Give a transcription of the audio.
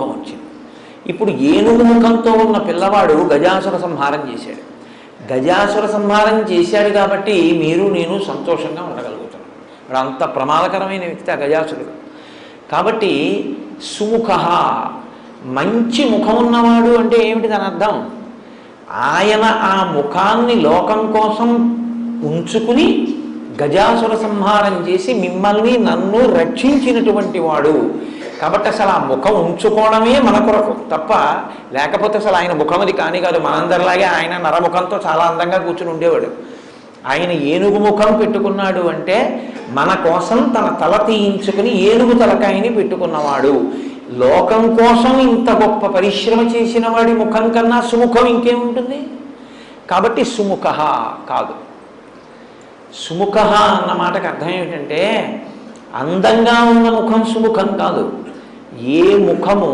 ముఖం వచ్చింది. ఇప్పుడు ఏనుగు ముఖంతో ఉన్న పిల్లవాడు గజాసుర సంహారం చేశాడు. గజాసుర సంహారం చేశాడు కాబట్టి మీరు నేను సంతోషంగా ఉండగలుగుతాం. వాడు అంత ప్రమాదకరమైన వ్యక్తి ఆ గజాసురుడు. కాబట్టి సుముఖ, మంచి ముఖం ఉన్నవాడు అంటే ఏమిటి దాని అర్థం? ఆయన ఆ ముఖాన్ని లోకం కోసం ఉంచుకుని గజాసుర సంహారం చేసి మిమ్మల్ని నన్ను రక్షించినటువంటి వాడు. కాబట్టి అసలు ఆ ముఖం ఉంచుకోవడమే మన కొరకు తప్ప, లేకపోతే అసలు ఆయన ముఖం అది కాని కాదు. మనందరిలాగే ఆయన నరముఖంతో చాలా అందంగా కూర్చుని ఉండేవాడు. ఆయన ఏనుగు ముఖం పెట్టుకున్నాడు అంటే మన కోసం తన తల తీయించుకుని ఏనుగు తలకాయని పెట్టుకున్నవాడు. లోకం కోసం ఇంత గొప్ప పరిశ్రమ చేసిన వాడి ముఖం కన్నా సుముఖం ఇంకేముంటుంది? కాబట్టి సుముఖ కాదు. సుముఖ అన్న మాటకు అర్థం ఏమిటంటే అందంగా ఉన్న ముఖం సుముఖం కాదు. ఏ ముఖము